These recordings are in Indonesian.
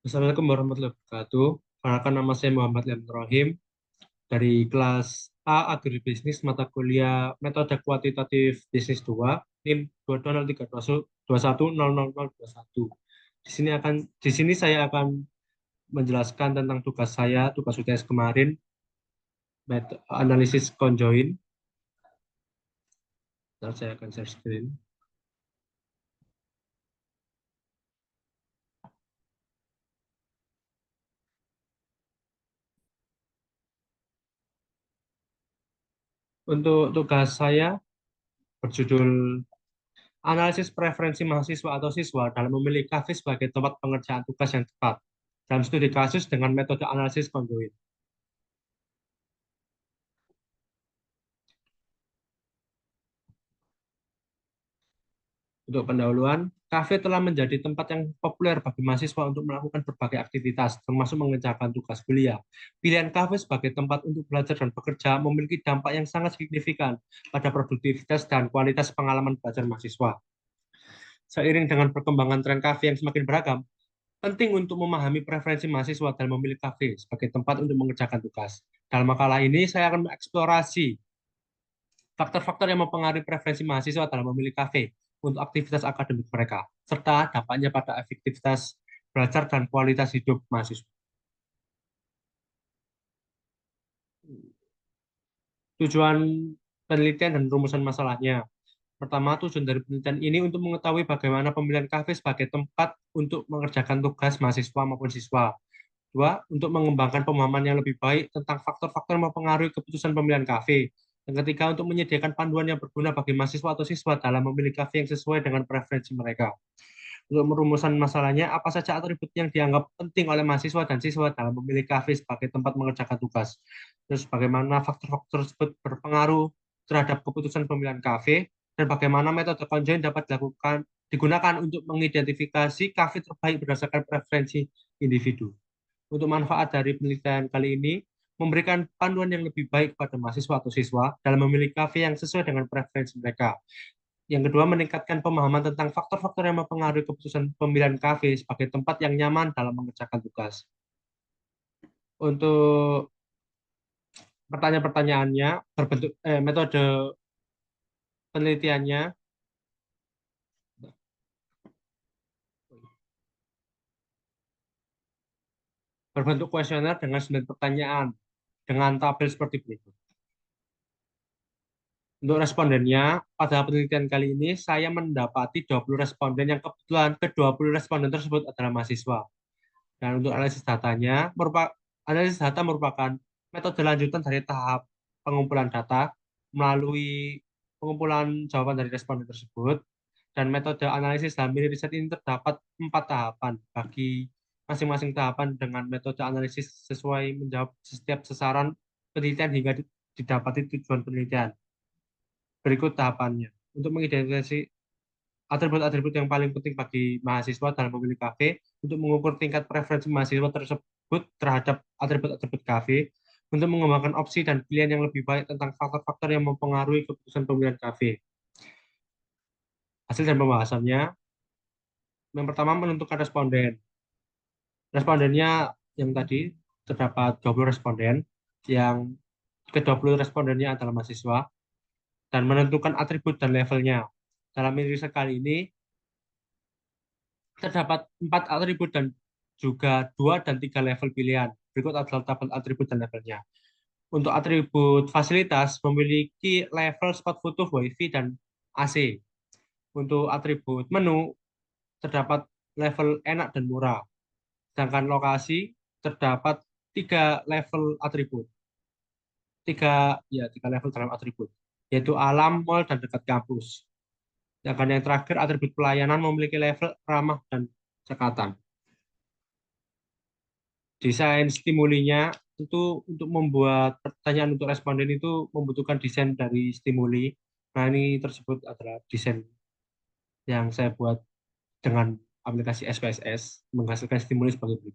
Assalamualaikum warahmatullahi wabarakatuh. Perkenalkan nama saya Muhammad Liam Rohim dari kelas A Agribisnis mata kuliah Metode Kuantitatif Bisnis 2, NIM 220321000021. Di sini saya akan menjelaskan tentang tugas saya, tugas UTS kemarin, analisis conjoin. Ntar saya akan share screen. Untuk tugas saya berjudul analisis preferensi mahasiswa atau siswa dalam memilih kafe sebagai tempat pengerjaan tugas yang tepat dalam studi kasus dengan metode analisis konjoin. Untuk pendahuluan, kafe telah menjadi tempat yang populer bagi mahasiswa untuk melakukan berbagai aktivitas, termasuk mengerjakan tugas kuliah. Pilihan kafe sebagai tempat untuk belajar dan bekerja memiliki dampak yang sangat signifikan pada produktivitas dan kualitas pengalaman belajar mahasiswa. Seiring dengan perkembangan tren kafe yang semakin beragam, penting untuk memahami preferensi mahasiswa dalam memilih kafe sebagai tempat untuk mengerjakan tugas. Dalam makalah ini, saya akan mengeksplorasi faktor-faktor yang mempengaruhi preferensi mahasiswa dalam memilih kafe untuk aktivitas akademik mereka, serta dampaknya pada efektivitas belajar dan kualitas hidup mahasiswa. Tujuan penelitian dan rumusan masalahnya. Pertama, tujuan dari penelitian ini untuk mengetahui bagaimana pemilihan kafe sebagai tempat untuk mengerjakan tugas mahasiswa maupun siswa. Dua, untuk mengembangkan pemahaman yang lebih baik tentang faktor-faktor yang mempengaruhi keputusan pemilihan kafe. Yang ketiga, untuk menyediakan panduan yang berguna bagi mahasiswa atau siswa dalam memilih kafe yang sesuai dengan preferensi mereka. Untuk merumusan masalahnya, apa saja atribut yang dianggap penting oleh mahasiswa dan siswa dalam memilih kafe sebagai tempat mengerjakan tugas. Terus bagaimana faktor-faktor tersebut berpengaruh terhadap keputusan pemilihan kafe, dan bagaimana metode conjoin dapat digunakan untuk mengidentifikasi kafe terbaik berdasarkan preferensi individu. Untuk manfaat dari penelitian kali ini, memberikan panduan yang lebih baik kepada mahasiswa atau siswa dalam memilih kafe yang sesuai dengan preferensi mereka. Yang kedua, meningkatkan pemahaman tentang faktor-faktor yang mempengaruhi keputusan pemilihan kafe sebagai tempat yang nyaman dalam mengerjakan tugas. Untuk pertanyaan-pertanyaannya, metode penelitiannya berbentuk kuesioner dengan 9 pertanyaan dengan tabel seperti berikut. Untuk respondennya, pada penelitian kali ini saya mendapati 20 responden yang kebetulan ke-20 responden tersebut adalah mahasiswa. Dan untuk analisis data merupakan metode lanjutan dari tahap pengumpulan data melalui pengumpulan jawaban dari responden tersebut. Dan metode analisis dalam mini riset ini terdapat 4 tahapan. Bagi masing-masing tahapan dengan metode analisis sesuai menjawab setiap sasaran penelitian hingga didapati tujuan penelitian. Berikut tahapannya. Untuk mengidentifikasi atribut-atribut yang paling penting bagi mahasiswa dalam memilih kafe, untuk mengukur tingkat preferensi mahasiswa tersebut terhadap atribut-atribut kafe, untuk mengembangkan opsi dan pilihan yang lebih baik tentang faktor-faktor yang mempengaruhi keputusan pemilihan kafe. Hasil dan pembahasannya, yang pertama menentukan responden. Respondennya yang tadi terdapat 20 responden, yang ke-20 respondennya adalah mahasiswa, dan menentukan atribut dan levelnya. Dalam riset kali ini, terdapat 4 atribut dan juga 2 dan 3 level pilihan. Berikut adalah tabel atribut dan levelnya. Untuk atribut fasilitas memiliki level spot foto, WiFi, dan AC. Untuk atribut menu terdapat level enak dan murah. Sedangkan lokasi terdapat 3 level atribut. Tiga level dalam atribut, yaitu alam, mall, dan dekat kampus. Sedangkan yang terakhir, atribut pelayanan memiliki level ramah dan cekatan. Desain stimulinya itu untuk membuat pertanyaan untuk responden itu membutuhkan desain dari stimuli. Nah, ini tersebut adalah desain yang saya buat dengan aplikasi SPSS, menghasilkan stimuli sebagai berikut.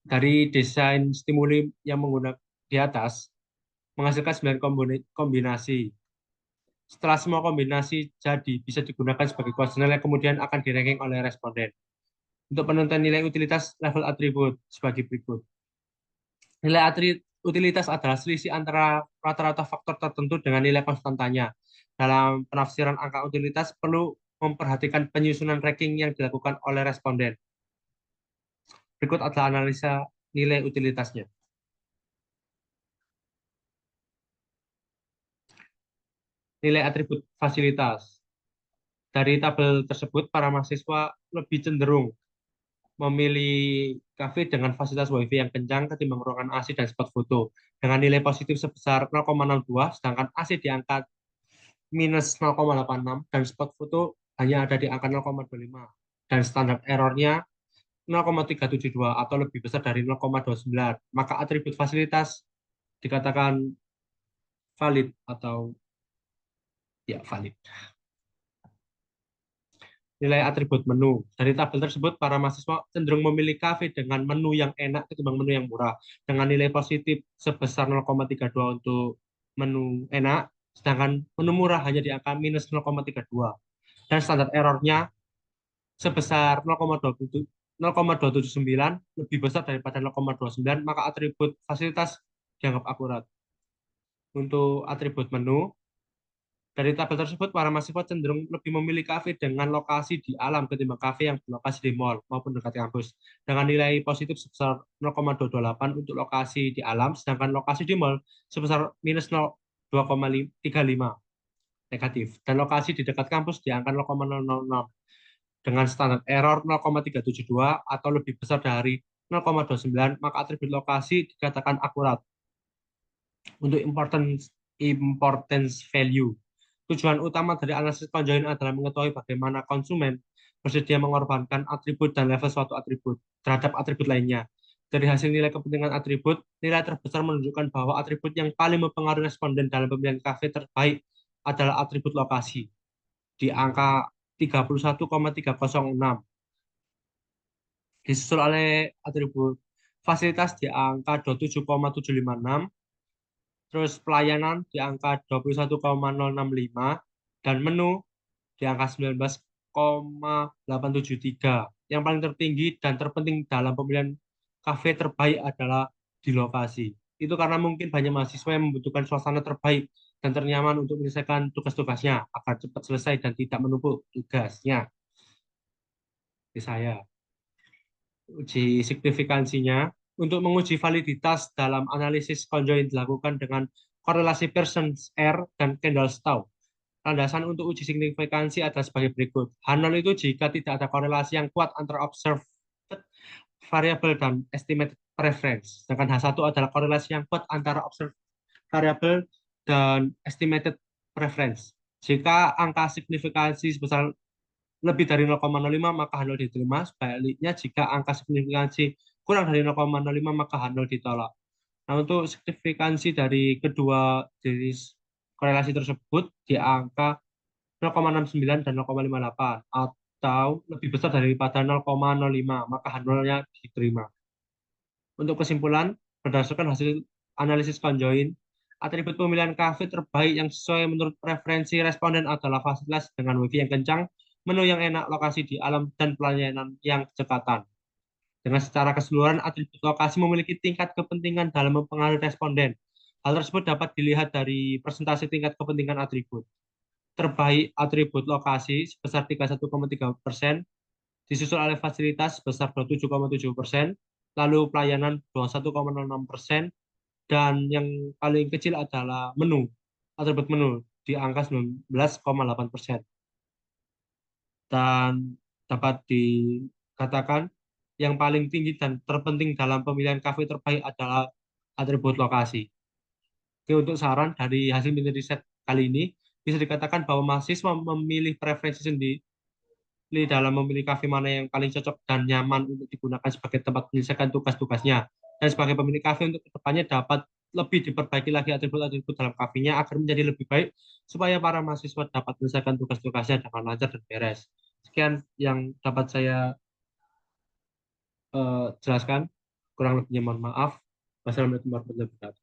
Dari desain stimuli yang menggunakan di atas, menghasilkan 9 kombinasi. Setelah semua kombinasi jadi, bisa digunakan sebagai kuesioner yang kemudian akan di-ranking oleh responden. Untuk penentuan nilai utilitas level atribut sebagai berikut. Nilai utilitas adalah selisih antara rata-rata faktor tertentu dengan nilai konstantanya. Dalam penafsiran angka utilitas perlu memperhatikan penyusunan ranking yang dilakukan oleh responden. Berikut adalah analisa nilai utilitasnya. Nilai atribut fasilitas. Dari tabel tersebut, para mahasiswa lebih cenderung memilih kafe dengan fasilitas WiFi yang kencang ketimbang ruangan AC dan spot foto dengan nilai positif sebesar 0,62, sedangkan AC di angka minus 0,86 dan spot foto hanya ada di angka 0,25 dan standar errornya 0,372 atau lebih besar dari 0,29, maka atribut fasilitas dikatakan valid atau ya valid. Nilai atribut menu. Dari tabel tersebut, para mahasiswa cenderung memilih kafe dengan menu yang enak ketimbang menu yang murah, dengan nilai positif sebesar 0,32 untuk menu enak, sedangkan menu murah hanya di angka minus 0,32. Dan standar errornya sebesar 0,279, lebih besar daripada 0,29, maka atribut fasilitas dianggap akurat. Untuk atribut menu, dari tabel tersebut, para mahasiswa cenderung lebih memilih kafe dengan lokasi di alam ketimbang kafe yang berlokasi di mall maupun dekat kampus. Dengan nilai positif sebesar 0,228 untuk lokasi di alam, sedangkan lokasi di mall sebesar minus 2,35 negatif. Dan lokasi di dekat kampus di angka 0,006 dengan standar error 0,372 atau lebih besar dari 0,29, maka atribut lokasi dikatakan akurat. Untuk importance value. Tujuan utama dari analisis conjoint adalah mengetahui bagaimana konsumen bersedia mengorbankan atribut dan level suatu atribut terhadap atribut lainnya. Dari hasil nilai kepentingan atribut, nilai terbesar menunjukkan bahwa atribut yang paling mempengaruhi responden dalam pemilihan kafe terbaik adalah atribut lokasi di angka 31,306. Disusul oleh atribut fasilitas di angka 27,756, terus pelayanan di angka 21,065, dan menu di angka 19,873. Yang paling tertinggi dan terpenting dalam pemilihan kafe terbaik adalah di lokasi. Itu karena mungkin banyak mahasiswa yang membutuhkan suasana terbaik dan ternyaman untuk menyelesaikan tugas-tugasnya agar cepat selesai dan tidak menumpuk tugasnya. Di saya. Uji signifikansinya. Untuk menguji validitas dalam analisis conjoint dilakukan dengan korelasi Pearson's R dan Kendall-Stau. Landasan untuk uji signifikansi adalah sebagai berikut. H0 itu jika tidak ada korelasi yang kuat antara observed variable dan estimated preference. Sedangkan H1 adalah korelasi yang kuat antara observed variable dan estimated preference. Jika angka signifikansi sebesar lebih dari 0,05 maka H0 diterima. Sebaliknya jika angka signifikansi kurang dari 0,05 maka H0 ditolak. Nah, untuk signifikansi dari kedua jenis korelasi tersebut di angka 0,69 dan 0,58 atau lebih besar daripada 0,05 maka H0-nya diterima. Untuk kesimpulan, berdasarkan hasil analisis conjoint, atribut pemilihan kafe terbaik yang sesuai menurut preferensi responden adalah fasilitas dengan wifi yang kencang, menu yang enak, lokasi di alam, dan pelayanan yang cekatan. Dengan secara keseluruhan, atribut lokasi memiliki tingkat kepentingan dalam mempengaruhi responden. Hal tersebut dapat dilihat dari presentasi tingkat kepentingan atribut. Terbaik atribut lokasi sebesar 31,3%, disusul oleh fasilitas sebesar 27,7%, lalu pelayanan 21,06%, dan yang paling kecil adalah menu, atribut menu di angka 19,8%. Dan dapat dikatakan yang paling tinggi dan terpenting dalam pemilihan kafe terbaik adalah atribut lokasi. Oke, untuk saran dari hasil mini riset kali ini, bisa dikatakan bahwa mahasiswa memilih preferensi sendiri dalam memilih kafe mana yang paling cocok dan nyaman untuk digunakan sebagai tempat menyelesaikan tugas-tugasnya. Dan sebagai pemilik kafe untuk kedepannya dapat lebih diperbaiki lagi atribut-atribut dalam kafenya agar menjadi lebih baik supaya para mahasiswa dapat menyelesaikan tugas-tugasnya dengan lancar dan beres. Sekian yang dapat saya jelaskan. Kurang lebihnya mohon maaf. Wassalamualaikum warahmatullahi wabarakatuh.